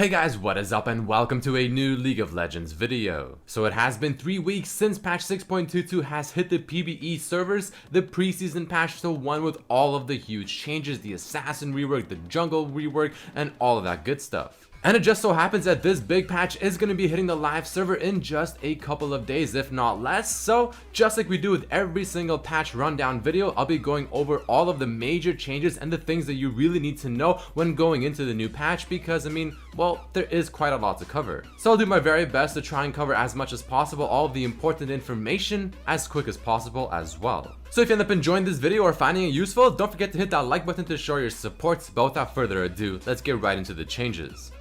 Hey guys, what is up and welcome to a new League of Legends video. So it has been 3 weeks since patch 6.22 has hit the PvE servers, the preseason patch so one with all of the huge changes, the assassin rework, the jungle rework, and all of that good stuff. And it just so happens that this big patch is going to be hitting the live server in just a couple of days, if not less. So just like we do with every single patch rundown video, I'll be going over all of the major changes and the things that you really need to know when going into the new patch, because well, there is quite a lot to cover. So I'll do my very best to try and cover as much as possible, all of the important information as quick as possible as well. So if you end up enjoying this video or finding it useful, don't forget to hit that like button to show your support. But without further ado, let's get right into the changes.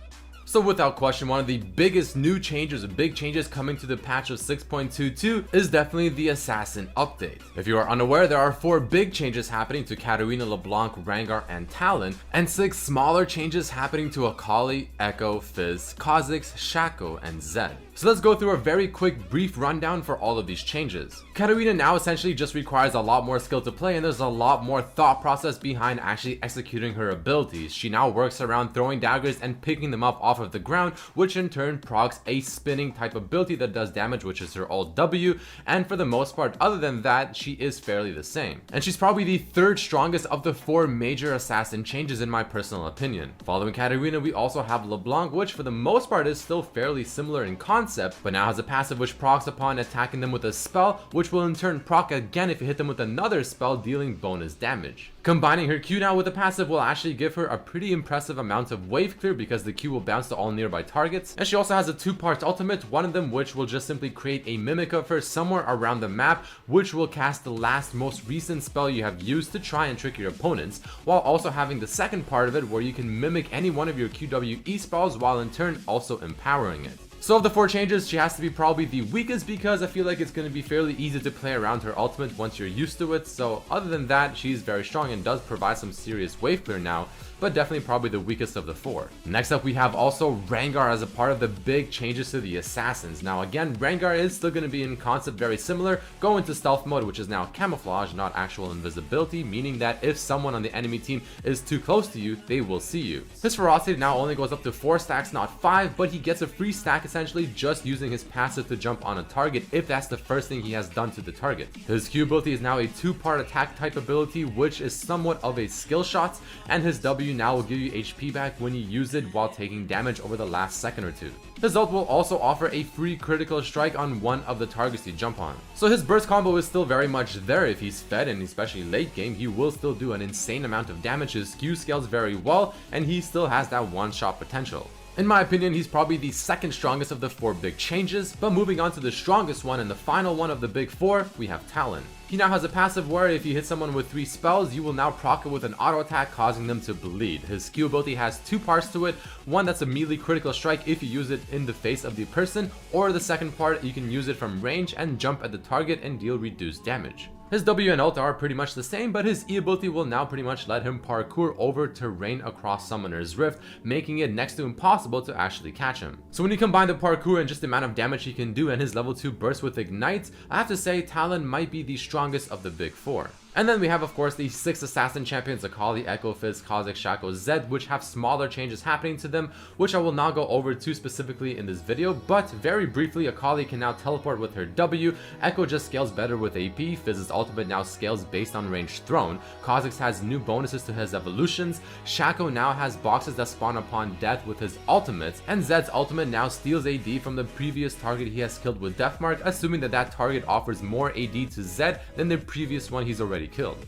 So without question, one of the biggest new changes or big changes coming to the patch of 6.22 is definitely the assassin update. If you are unaware, there are 4 big changes happening to Katarina, LeBlanc, Rengar, and Talon, and 6 smaller changes happening to Akali, Echo, Fizz, Kha'Zix, Shaco, and Zed. So let's go through a very quick brief rundown for all of these changes. Katarina now essentially just requires a lot more skill to play, and there's a lot more thought process behind actually executing her abilities. She now works around throwing daggers and picking them up off of the ground, which in turn procs a spinning type ability that does damage, which is her ult W, and for the most part, other than that, she is fairly the same. And she's probably the 3rd strongest of the 4 major assassin changes in my personal opinion. Following Katarina, we also have LeBlanc, which for the most part is still fairly similar in concept, but now has a passive which procs upon attacking them with a spell, which will in turn proc again if you hit them with another spell, dealing bonus damage. Combining her Q now with a passive will actually give her a pretty impressive amount of wave clear, because the Q will bounce to all nearby targets, and she also has a 2-part ultimate, one of them which will just simply create a mimic of her somewhere around the map, which will cast the last most recent spell you have used to try and trick your opponents, while also having the second part of it where you can mimic any one of your QWE spells while in turn also empowering it. So of the 4 changes, she has to be probably the weakest, because I feel like it's going to be fairly easy to play around her ultimate once you're used to it. So other than that, she's very strong and does provide some serious wave clear now, but definitely probably the weakest of the 4. Next up, we have also Rengar as a part of the big changes to the assassins. Now again, Rengar is still going to be in concept very similar, go into stealth mode, which is now camouflage, not actual invisibility, meaning that if someone on the enemy team is too close to you, they will see you. His ferocity now only goes up to 4 stacks, not 5, but he gets a free stack essentially just using his passive to jump on a target if that's the first thing he has done to the target. His Q ability is now a 2-part attack type ability, which is somewhat of a skill shot, and his W now will give you HP back when you use it while taking damage over the last second or 2. His ult will also offer a free critical strike on one of the targets you jump on. So his burst combo is still very much there if he's fed, and especially late game, he will still do an insane amount of damage. His Q scales very well, and he still has that one-shot potential. In my opinion, he's probably the 2nd strongest of the 4 big changes, but moving on to the strongest one and the final one of the big 4, we have Talon. He now has a passive where if you hit someone with 3 spells, you will now proc it with an auto attack, causing them to bleed. His Q ability has 2 parts to it, one that's a melee critical strike if you use it in the face of the person, or the second part, you can use it from range and jump at the target and deal reduced damage. His W and ult are pretty much the same, but his E ability will now pretty much let him parkour over terrain across Summoner's Rift, making it next to impossible to actually catch him. So when you combine the parkour and just the amount of damage he can do and his level 2 burst with Ignite, I have to say Talon might be the strongest of the big 4. And then we have, of course, the 6 assassin champions, Akali, Echo, Fizz, Kha'Zix, Shaco, Zed, which have smaller changes happening to them, which I will not go over too specifically in this video, but very briefly, Akali can now teleport with her W, Echo just scales better with AP, Fizz's ultimate now scales based on range thrown, Kha'Zix has new bonuses to his evolutions, Shaco now has boxes that spawn upon death with his ultimates, and Zed's ultimate now steals AD from the previous target he has killed with Deathmark, assuming that that target offers more AD to Zed than the previous one he's already killed.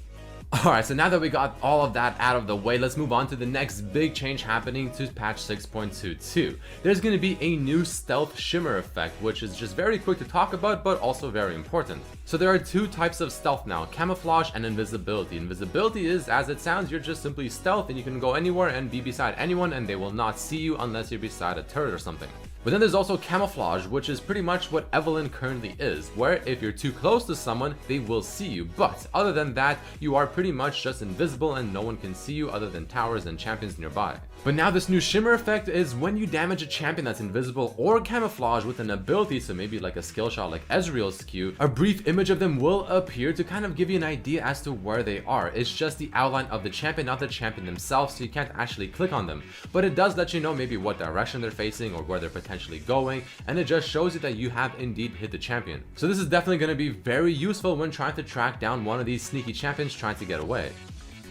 Alright, so now that we got all of that out of the way, let's move on to the next big change happening to patch 6.22. There's going to be a new stealth shimmer effect, which is just very quick to talk about, but also very important. So there are 2 types of stealth now, camouflage and invisibility. Invisibility is, as it sounds, you're just simply stealth and you can go anywhere and be beside anyone and they will not see you unless you're beside a turret or something. But then there's also camouflage, which is pretty much what Evelyn currently is, where if you're too close to someone, they will see you. But other than that, you are pretty much just invisible and no one can see you other than towers and champions nearby. But now this new shimmer effect is when you damage a champion that's invisible or camouflage with an ability, so maybe like a skill shot like Ezreal's Q, a brief image of them will appear to kind of give you an idea as to where they are. It's just the outline of the champion, not the champion themselves, so you can't actually click on them. But it does let you know maybe what direction they're facing or where they're potentially going, and it just shows you that you have indeed hit the champion. So this is definitely going to be very useful when trying to track down one of these sneaky champions trying to get away.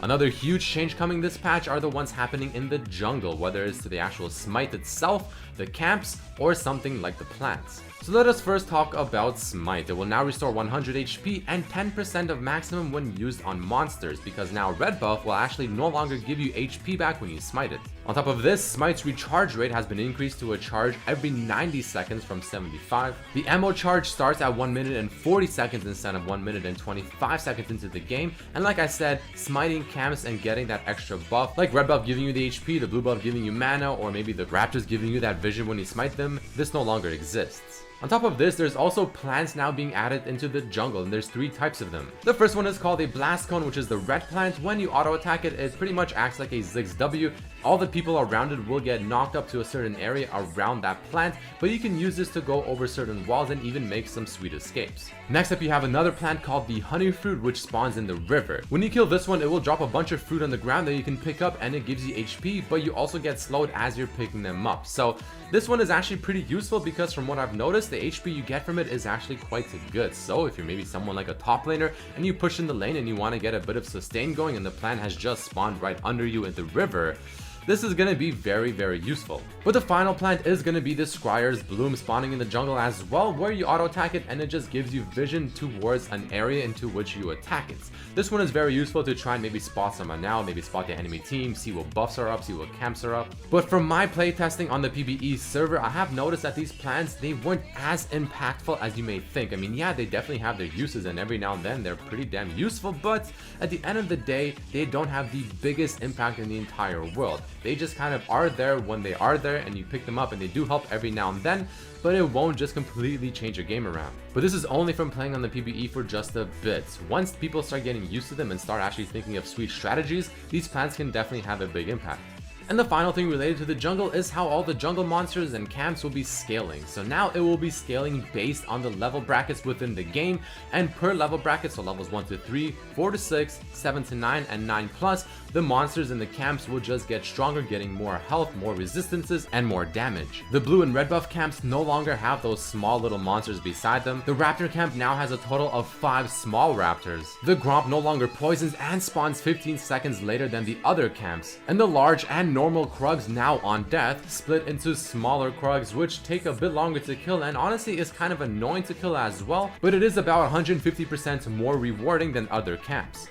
Another huge change coming this patch are the ones happening in the jungle, whether it's to the actual smite itself, the camps, or something like the plants. So let us first talk about Smite. It will now restore 100 HP and 10% of maximum when used on monsters, because now red buff will actually no longer give you HP back when you smite it. On top of this, Smite's recharge rate has been increased to a charge every 90 seconds from 75. The ammo charge starts at 1 minute and 40 seconds instead of 1 minute and 25 seconds into the game, and like I said, smiting camps and getting that extra buff, like red buff giving you the HP, the blue buff giving you mana, or maybe the raptors giving you that vision when you smite them, this no longer exists. On top of this, there's also plants now being added into the jungle, and there's 3 types of them. The first one is called a blast cone, which is the red plant. When you auto attack it, it pretty much acts like a Ziggs W. All the people around it will get knocked up to a certain area around that plant, but you can use this to go over certain walls and even make some sweet escapes. Next up, you have another plant called the honey fruit, which spawns in the river. When you kill this one, it will drop a bunch of fruit on the ground that you can pick up, and it gives you HP, but you also get slowed as you're picking them up. So this one is actually pretty useful because from what I've noticed, the HP you get from it is actually quite good. So if you're maybe someone like a top laner and you push in the lane and you want to get a bit of sustain going and the plant has just spawned right under you in the river, this is going to be very, very useful. But the final plant is going to be the Scryer's Bloom, spawning in the jungle as well, where you auto attack it and it just gives you vision towards an area into which you attack it. This one is very useful to try and maybe spot someone now, maybe spot the enemy team, see what buffs are up, see what camps are up. But from my playtesting on the PvE server, I have noticed that these plants, they weren't as impactful as you may think. I mean, yeah, they definitely have their uses and every now and then they're pretty damn useful, but at the end of the day, they don't have the biggest impact in the entire world. They just kind of are there when they are there and you pick them up, and they do help every now and then, but it won't just completely change your game around. But this is only from playing on the PvE for just a bit. Once people start getting used to them and start actually thinking of sweet strategies, these plants can definitely have a big impact. And the final thing related to the jungle is how all the jungle monsters and camps will be scaling. So now it will be scaling based on the level brackets within the game, and per level bracket, so levels 1 to 3, 4 to 6, 7 to 9, and 9 plus, the monsters in the camps will just get stronger, getting more health, more resistances, and more damage. The blue and red buff camps no longer have those small little monsters beside them. The raptor camp now has a total of 5 small raptors. The gromp no longer poisons and spawns 15 seconds later than the other camps. And the large and normal krugs now on death split into smaller krugs, which take a bit longer to kill and honestly is kind of annoying to kill as well, but it is about 150% more rewarding than other camps.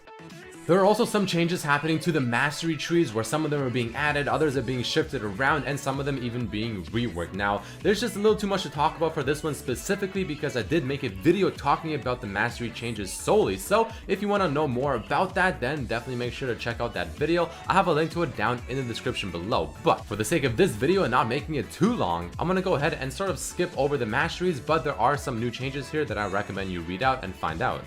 There are also some changes happening to the mastery trees, where some of them are being added, others are being shifted around, and some of them even being reworked. Now, there's just a little too much to talk about for this one specifically because I did make a video talking about the mastery changes solely, so if you want to know more about that, then definitely make sure to check out that video. I have a link to it down in the description below. But for the sake of this video and not making it too long, I'm going to go ahead and sort of skip over the masteries, but there are some new changes here that I recommend you read out and find out.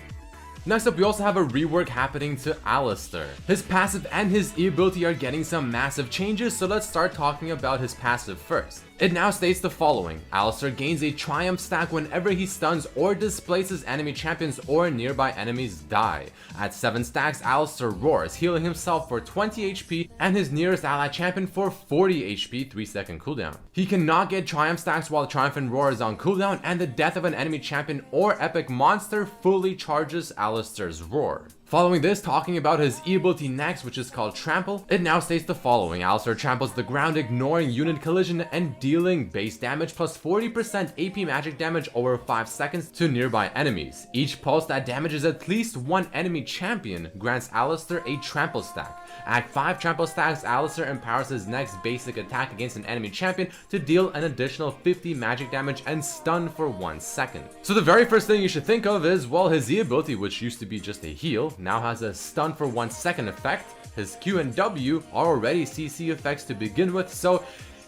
Next up, we also have a rework happening to Alistar. His passive and his E ability are getting some massive changes, so let's start talking about his passive first. It now states the following: Alistar gains a triumph stack whenever he stuns or displaces enemy champions or nearby enemies die. At 7 stacks, Alistar roars, healing himself for 20 HP and his nearest ally champion for 40 HP, 3-second cooldown. He cannot get triumph stacks while Triumphant Roar is on cooldown, and the death of an enemy champion or epic monster fully charges Alistar's roar. Following this, talking about his E ability next, which is called Trample, it now states the following: Alistar tramples the ground, ignoring unit collision and dealing base damage plus 40% AP magic damage over 5 seconds to nearby enemies. Each pulse that damages at least one enemy champion grants Alistar a trample stack. At 5 trample stacks, Alistar empowers his next basic attack against an enemy champion to deal an additional 50 magic damage and stun for 1 second. So the very first thing you should think of is, well, his E ability, which used to be just a heal, now has a stun for 1 second effect. His Q and W are already CC effects to begin with, so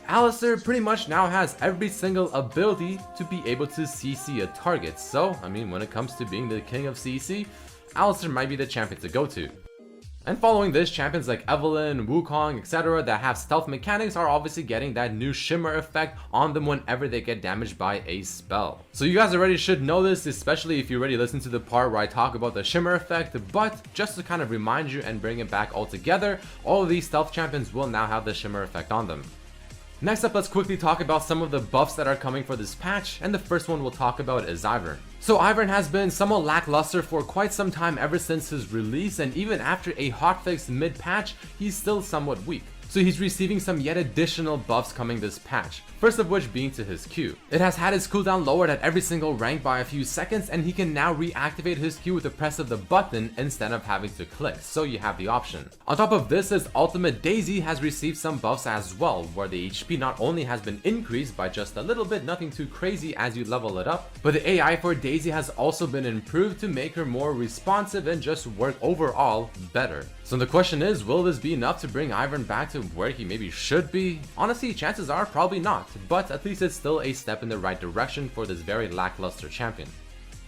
Alistair pretty much now has every single ability to be able to CC a target, so I mean when it comes to being the king of CC, Alistair might be the champion to go to. And following this, champions like Evelynn, Wukong, etc. that have stealth mechanics are obviously getting that new shimmer effect on them whenever they get damaged by a spell. So you guys already should know this, especially if you already listened to the part where I talk about the shimmer effect, but just to kind of remind you and bring it back all together, all of these stealth champions will now have the shimmer effect on them. Next up, let's quickly talk about some of the buffs that are coming for this patch, and the first one we'll talk about is Ivern. So Ivern has been somewhat lackluster for quite some time ever since his release, and even after a hotfix mid-patch, he's still somewhat weak. So he's receiving some yet additional buffs coming this patch, first of which being to his Q. It has had his cooldown lowered at every single rank by a few seconds, and he can now reactivate his Q with the press of the button instead of having to click, so you have the option. On top of this, his ultimate Daisy has received some buffs as well, where the HP not only has been increased by just a little bit, nothing too crazy as you level it up, but the AI for Daisy has also been improved to make her more responsive and just work overall better. So the question is, will this be enough to bring Ivern back to where he maybe should be? Honestly, chances are probably not, but at least it's still a step in the right direction for this very lackluster champion.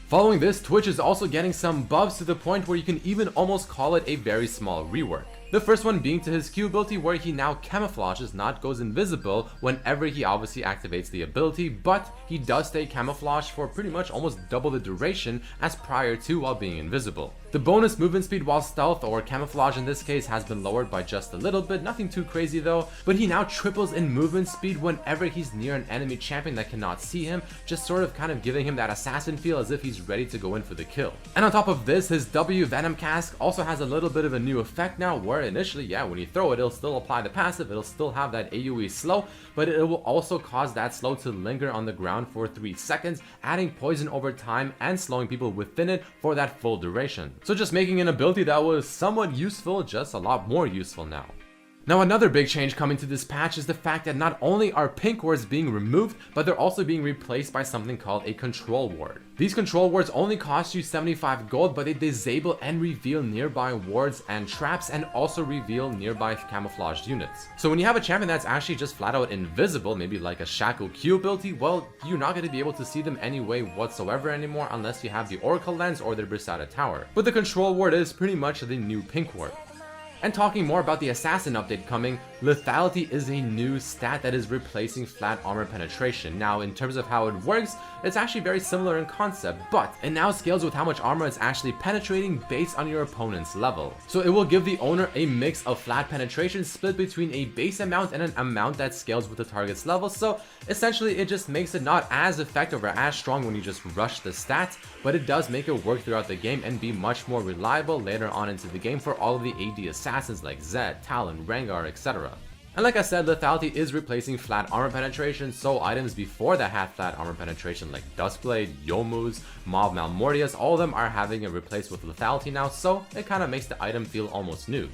Following this, Twitch is also getting some buffs to the point where you can even almost call it a very small rework. The first one being to his Q ability, where he now camouflages, not goes invisible whenever he obviously activates the ability, but he does stay camouflaged for pretty much almost double the duration as prior to while being invisible. The bonus movement speed while stealth, or camouflage in this case, has been lowered by just a little bit, nothing too crazy though, but he now triples in movement speed whenever he's near an enemy champion that cannot see him, just sort of kind of giving him that assassin feel as if he's ready to go in for the kill. And on top of this, his W Venom Cask also has a little bit of a new effect now, where initially, yeah, when you throw it, it'll still apply the passive, it'll still have that AoE slow, but it will also cause that slow to linger on the ground for 3 seconds, adding poison over time and slowing people within it for that full duration. So just making an ability that was somewhat useful, just a lot more useful now. Now another big change coming to this patch is the fact that not only are pink wards being removed, but they're also being replaced by something called a control ward. These control wards only cost you 75 gold, but they disable and reveal nearby wards and traps, and also reveal nearby camouflaged units. So when you have a champion that's actually just flat out invisible, maybe like a Shackle Q ability, well, you're not going to be able to see them anyway whatsoever anymore unless you have the Oracle Lens or the Brissada Tower. But the control ward is pretty much the new pink ward. And talking more about the Assassin update coming, Lethality is a new stat that is replacing flat armor penetration. Now, in terms of how it works, it's actually very similar in concept, but it now scales with how much armor it's actually penetrating based on your opponent's level. So it will give the owner a mix of flat penetration split between a base amount and an amount that scales with the target's level, so essentially it just makes it not as effective or as strong when you just rush the stats, but it does make it work throughout the game and be much more reliable later on into the game for all of the AD assassins like Zed, Talon, Rengar, etc. And like I said, Lethality is replacing flat armor penetration, so items before that had flat armor penetration like Duskblade, Youmuu's, Maw Malmortius, all of them are having it replaced with Lethality now, so it kind of makes the item feel almost new.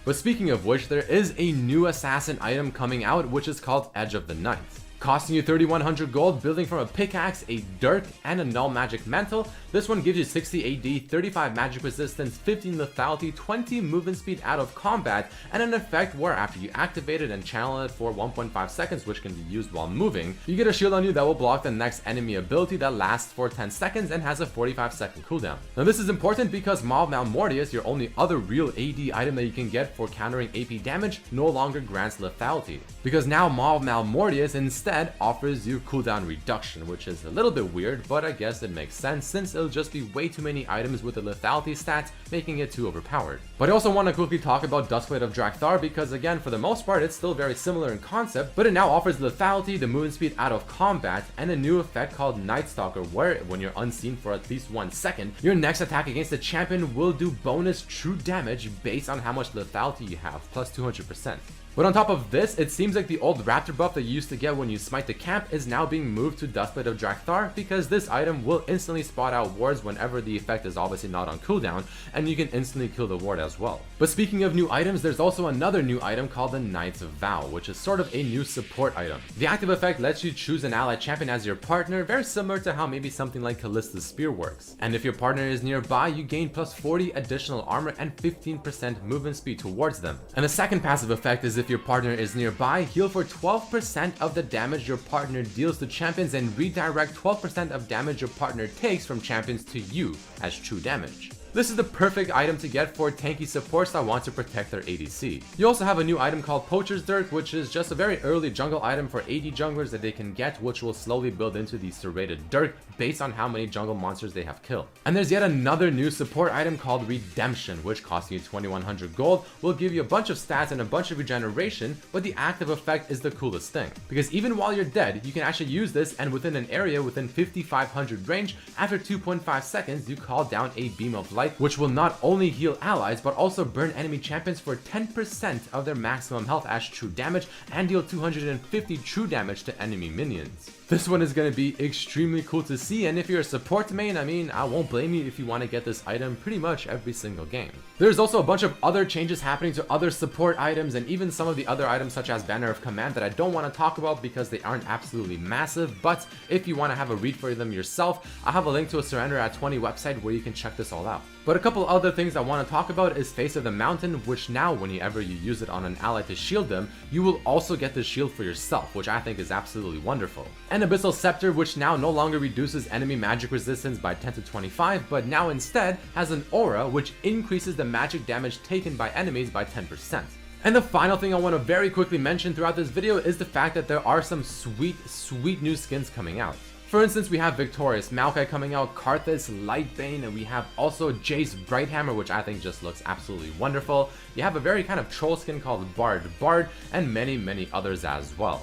But speaking of which, there is a new assassin item coming out, which is called Edge of the Night. Costing you 3100 gold, building from a pickaxe, a dirk, and a null magic mantle. This one gives you 60 AD, 35 magic resistance, 15 lethality, 20 movement speed out of combat, and an effect where after you activate it and channel it for 1.5 seconds, which can be used while moving, you get a shield on you that will block the next enemy ability that lasts for 10 seconds and has a 45-second cooldown. Now this is important because Maw Malmortius, your only other real AD item that you can get for countering AP damage, no longer grants lethality. Because now Maw Malmortius instead offers you cooldown reduction, which is a little bit weird, but I guess it makes sense since it'll just be way too many items with the lethality stats, making it too overpowered. But I also want to quickly talk about Duskblade of Drakthar because again, for the most part, it's still very similar in concept, but it now offers lethality, the movement speed out of combat, and a new effect called Night Stalker, where when you're unseen for at least 1 second, your next attack against the champion will do bonus true damage based on how much lethality you have, plus 200%. But on top of this, it seems like the old Raptor buff that you used to get when you you smite the camp is now being moved to Dustblade of Drakthar, because this item will instantly spot out wards whenever the effect is obviously not on cooldown, and you can instantly kill the ward as well. But speaking of new items, there's also another new item called the Knight's Vow, which is sort of a new support item. The active effect lets you choose an ally champion as your partner, very similar to how maybe something like Callista's Spear works. And if your partner is nearby, you gain plus 40 additional armor and 15% movement speed towards them. And the second passive effect is if your partner is nearby, heal for 12% of the damage your partner deals to champions and redirect 12% of damage your partner takes from champions to you as true damage. This is the perfect item to get for tanky supports that want to protect their ADC. You also have a new item called Poacher's Dirk, which is just a very early jungle item for AD junglers that they can get, which will slowly build into the serrated Dirk based on how many jungle monsters they have killed. And there's yet another new support item called Redemption, which costs you 2100 gold, will give you a bunch of stats and a bunch of regeneration, but the active effect is the coolest thing. Because even while you're dead, you can actually use this, and within an area within 5500 range, after 2.5 seconds, you call down a beam of light, which will not only heal allies, but also burn enemy champions for 10% of their maximum health as true damage, and deal 250 true damage to enemy minions. This one is going to be extremely cool to see, and if you're a support main, I mean, I won't blame you if you want to get this item pretty much every single game. There's also a bunch of other changes happening to other support items, and even some of the other items such as Banner of Command that I don't want to talk about because they aren't absolutely massive, but if you want to have a read for them yourself, I have a link to a Surrender at 20 website where you can check this all out. But a couple other things I want to talk about is Face of the Mountain, which now whenever you use it on an ally to shield them, you will also get the shield for yourself, which I think is absolutely wonderful. And Abyssal Scepter, which now no longer reduces enemy magic resistance by 10 to 25, but now instead has an aura which increases the magic damage taken by enemies by 10%. And the final thing I want to very quickly mention throughout this video is the fact that there are some sweet new skins coming out. For instance, we have Victorious Maokai coming out, Karthus, Lightbane, and we have also Jace Brighthammer, which I think just looks absolutely wonderful. You have a very kind of troll skin called Bard, and many others as well.